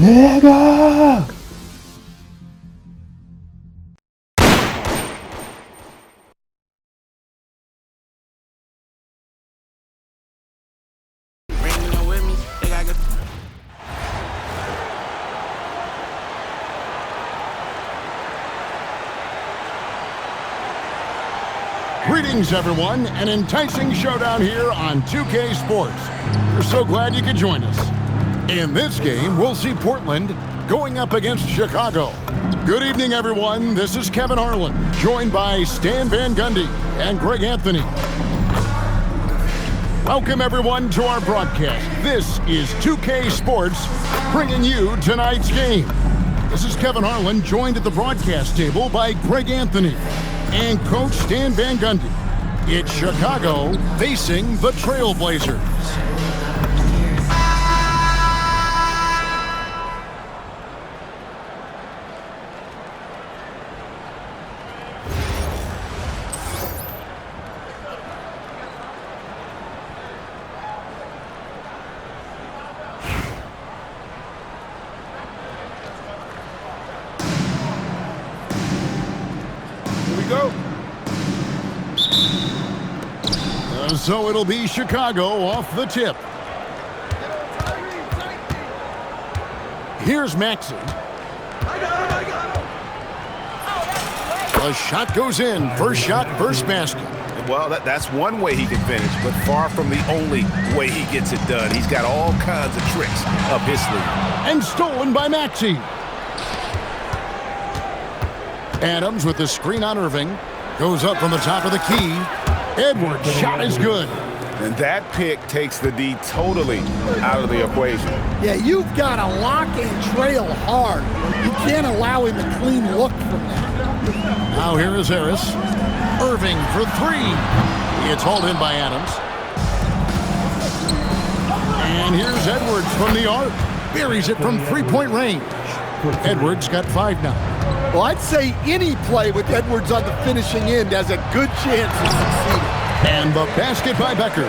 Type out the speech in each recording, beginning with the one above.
내가 Greetings, everyone. An enticing showdown here on 2K Sports. We're so glad you could join us. In this game, we'll see Portland going up against Chicago. Good evening, everyone. This is Kevin Harlan, joined by Stan Van Gundy and Greg Anthony. Welcome, everyone, to our broadcast. This is 2K Sports, bringing you tonight's game. This is Kevin Harlan, joined at the broadcast table by Greg Anthony and Coach Stan Van Gundy. It's Chicago facing the Trailblazers. So it'll be Chicago off the tip. Here's Maxey. The shot goes in. First shot, first basket. Well, that's one way he can finish, but far from the only way he gets it done. He's got all kinds of tricks up his sleeve. And stolen by Maxey. Adams with the screen on Irving. Goes up from the top of the key. Edwards' shot is good. And that pick takes the D totally out of the equation. Yeah, you've got to lock and trail hard. You can't allow him a clean look from that. Now here is Harris. Irving for three. It's hauled in by Adams. And here's Edwards from the arc. Buries it from three-point range. Edwards got 5 now. Well, I'd say any play with Edwards on the finishing end has a good chance of succeeding. And the basket by Becker.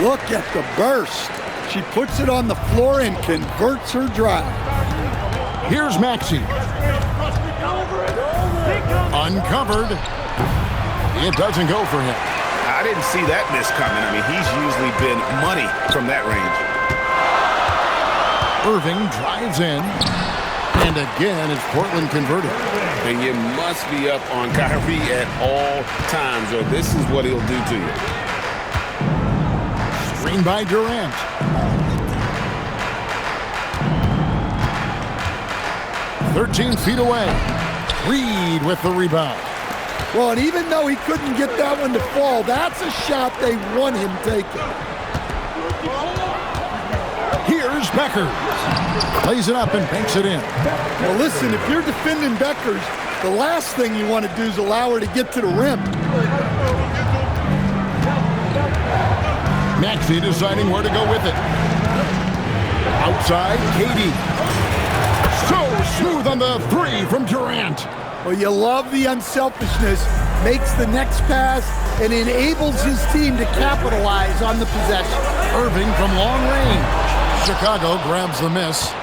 Look at the burst. She puts it on the floor and converts her drive. Here's Maxey. Uncovered. It doesn't go for him. I didn't see that miss coming. I mean, he's usually been money from that range. Irving drives in. And again, it's Portland converted. And you must be up on Kyrie at all times, or this is what he'll do to you. Screen by Durant. "13 feet away. Reed with the rebound. Well, and even though he couldn't get that one to fall, that's a shot they want him taking. Here's Becker. Plays it up and banks it in. Well, listen, if you're defending Beckers, the last thing you want to do is allow her to get to the rim. Maxey deciding where to go with it. Outside, KD. So smooth on the three from Durant. Well, you love the unselfishness, makes the next pass, and enables his team to capitalize on the possession. Irving from long range. Chicago grabs the miss.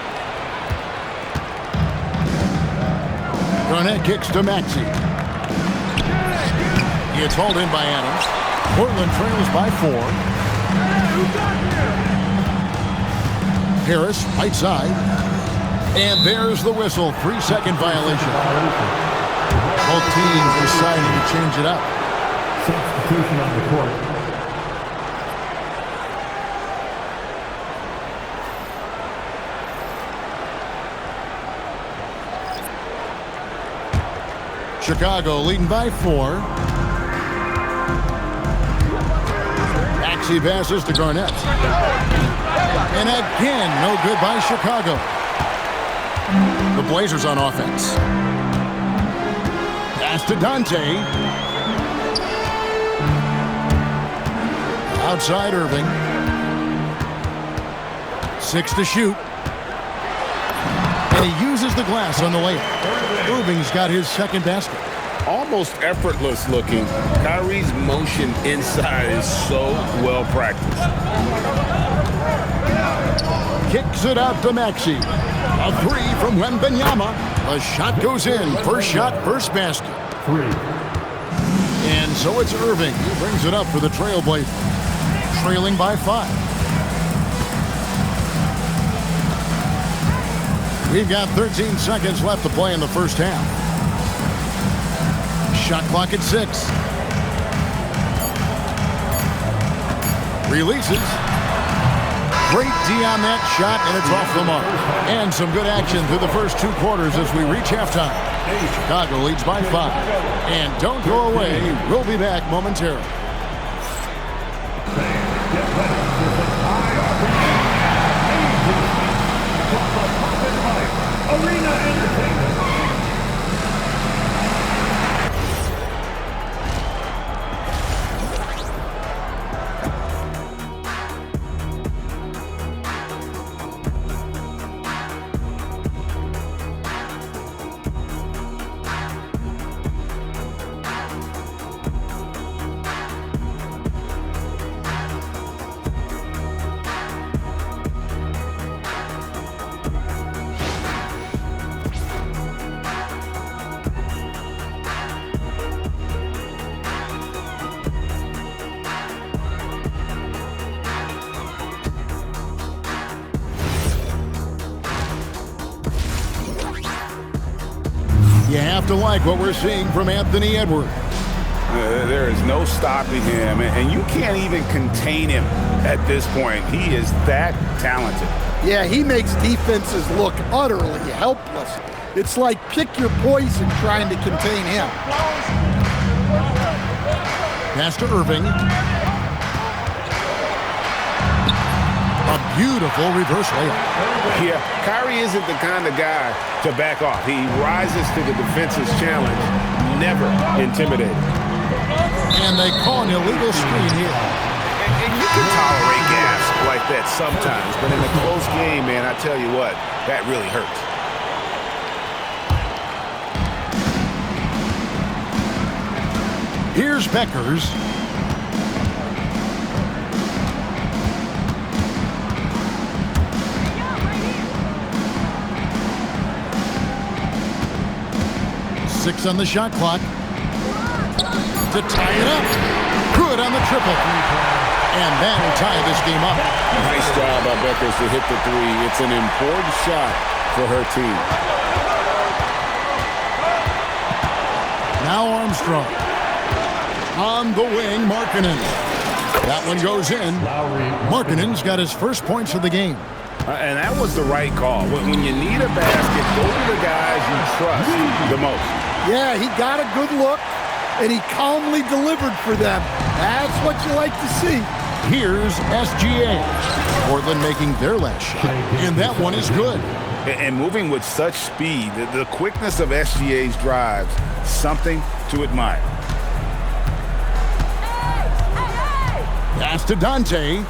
Garnett kicks to Maxey. It's hauled in by Adams. Portland trails by 4. Harris, right side. And there's the whistle. 3-second violation. Both teams deciding to change it up. substitution on the court. Chicago leading by 4. Maxey passes to Garnett. And again, no good by Chicago. The Blazers on offense. Pass to Dante. Outside Irving. 6 to shoot. And he uses the glass on the layup. Irving's got his second basket. Almost effortless looking. Kyrie's motion inside is so well practiced. kicks it out to Maxey. A three from Wembanyama. The shot goes in. First shot, first basket. 3. And so it's Irving. He brings it up for the Trailblazers. Trailing by 5. We've got 13 seconds left to play in the first half. Shot clock at 6. Releases. Great D on that shot, and it's off the mark. And some good action through the first 2 quarters as we reach halftime. Chicago leads by 5. And don't go away. We'll be back momentarily. Arena Entertainment. You have to like what we're seeing from Anthony Edwards. There is no stopping him, and you can't even contain him at this point. He is that talented. Yeah, he makes defenses look utterly helpless. It's like pick your poison trying to contain him. Pass to Irving. A beautiful reverse layup. Yeah, Kyrie isn't the kind of guy to back off. He rises to the defense's challenge, never intimidated. And they call an illegal screen here. And you can tolerate gas like that sometimes, but in a close game, man, I tell you what, that really hurts. Here's Beckers. Six on the shot clock. To tie it up. Good on the triple. And that'll tie this game up. Nice job by Beckers to hit the three. It's an important shot for her team. Now Armstrong. On the wing, Markkanen. That one goes in. Markkanen's got his first points of the game. And that was the right call. When you need a basket, go to the guys you trust the most. Yeah, he got a good look, and he calmly delivered for them. That's what you like to see. Here's SGA. Portland making their last shot, and that one is good. And moving with such speed, the quickness of SGA's drives, something to admire. Pass to Dante.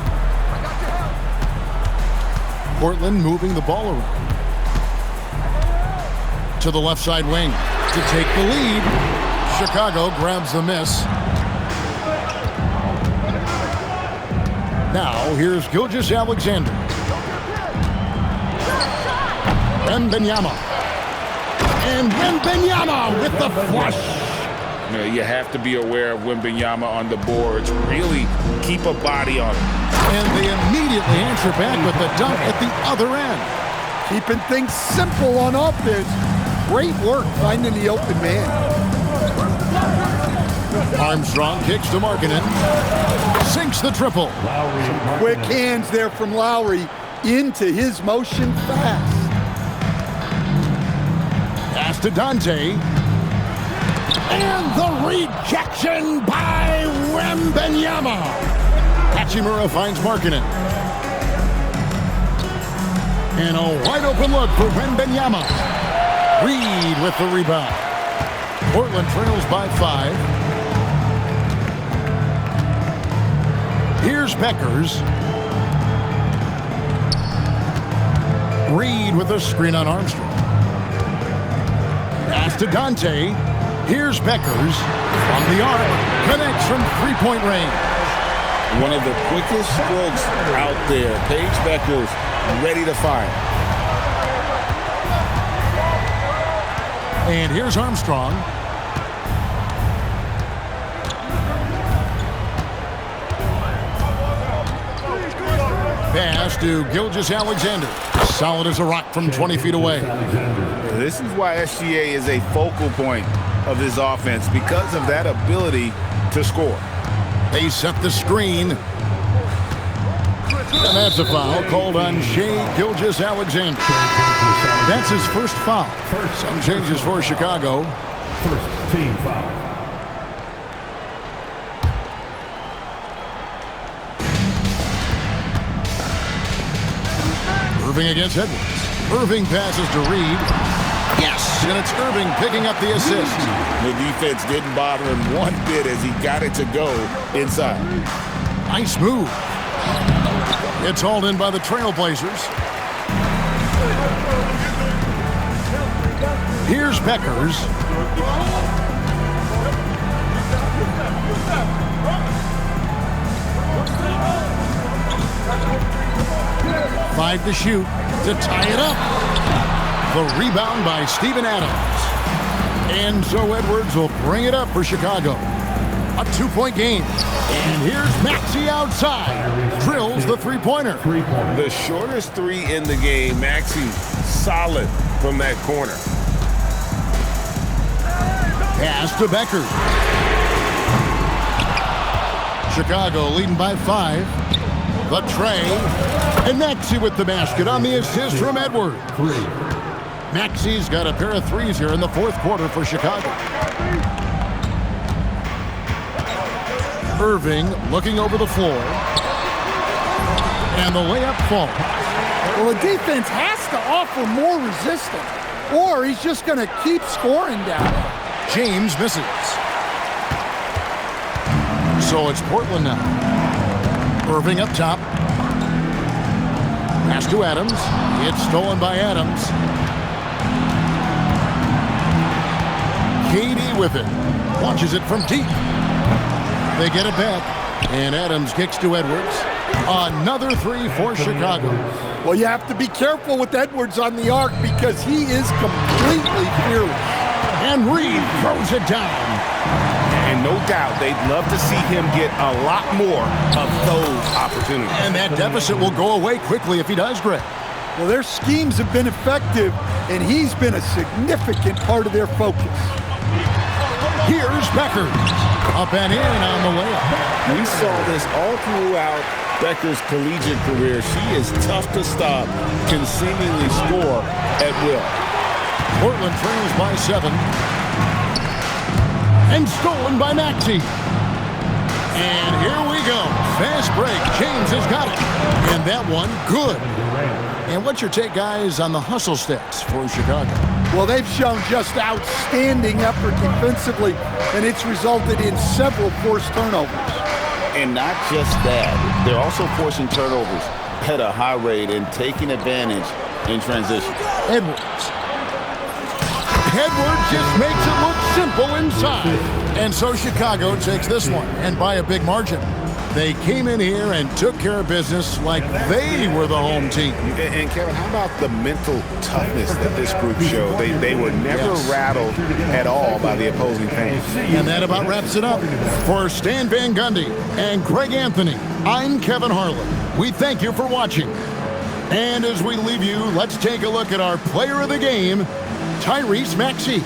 Portland moving the ball around. To the left side wing to take the lead. Chicago grabs the miss. Now here's Gilgeous-Alexander. Wembanyama. And Wembanyama with the flush. You know, you have to be aware of Wembanyama on the boards. Really keep a body on him. And they immediately answer back with the dunk at the other end. Keeping things simple on offense. Great work finding the open man. Armstrong kicks to Markkanen. Sinks the triple. Quick hands there from Lowry into his motion fast. Pass to Dante. And the rejection by Wembanyama. Hachimura finds Markkanen. And a wide open look for Wembanyama. Reed with the rebound. Portland trails by 5. Here's Beckers. Reed with a screen on Armstrong. Pass to Dante. Here's Beckers. From the arc. Connects from three-point range. One of the quickest strokes out there. Paige Bueckers ready to fire. And here's Armstrong. Pass to Gilgeous-Alexander. Solid as a rock from 20 feet away. This is why SGA is a focal point of this offense, because of that ability to score. They set the screen. And that's a foul called on Shai Gilgeous-Alexander. That's his first foul. Some changes for Chicago. First team foul. Irving against Edwards. Irving passes to Reed. Yes, and it's Irving picking up the assist. The defense didn't bother him one bit as he got it to go inside. Nice move. It's hauled in by the Trailblazers. Here's Bueckers. Five to shoot to tie it up. The rebound by Steven Adams. And so Edwards will bring it up for Chicago. A 2-point game. And here's Maxey outside. Drills the three-pointer. The shortest three in the game. Maxey solid from that corner. Pass to Bueckers. Chicago leading by 5. The tray. And Maxey with the basket on the assist from Edwards. Maxey's got a pair of threes here in the fourth quarter for Chicago. Irving looking over the floor. And the layup falls. Well, the defense has to offer more resistance, or he's just going to keep scoring down there. James misses. So it's Portland now. Irving up top. Pass to Adams. It's stolen by Adams. KD with it. Launches it from deep. They get it back. And Adams kicks to Edwards. Another three for Chicago. Well, you have to be careful with Edwards on the arc because he is completely fearless. And Reed throws it down. And no doubt they'd love to see him get a lot more of those opportunities. And that deficit will go away quickly if he does, Greg. Well, their schemes have been effective, and he's been a significant part of their focus. Here's Bueckers. Up and in on the layup. We saw this all throughout Bueckers' collegiate career. She is tough to stop, can seemingly score at will. Portland trails by 7. And stolen by Maxey. And here we go. Fast break. James has got it. And that one, good. And what's your take, guys, on the hustle stats for Chicago? Well, they've shown just outstanding effort defensively, and it's resulted in several forced turnovers. And not just that, they're also forcing turnovers at a high rate and taking advantage in transition. Edwards. Edwards just makes it look simple inside. And so Chicago takes this one, and by a big margin. They came in here and took care of business like they were the home team. And Kevin, how about the mental toughness that this group showed? They were never rattled at all by the opposing fans. And that about wraps it up. For Stan Van Gundy and Greg Anthony, I'm Kevin Harlan. We thank you for watching. And as we leave you, let's take a look at our player of the game, Tyrese Maxey.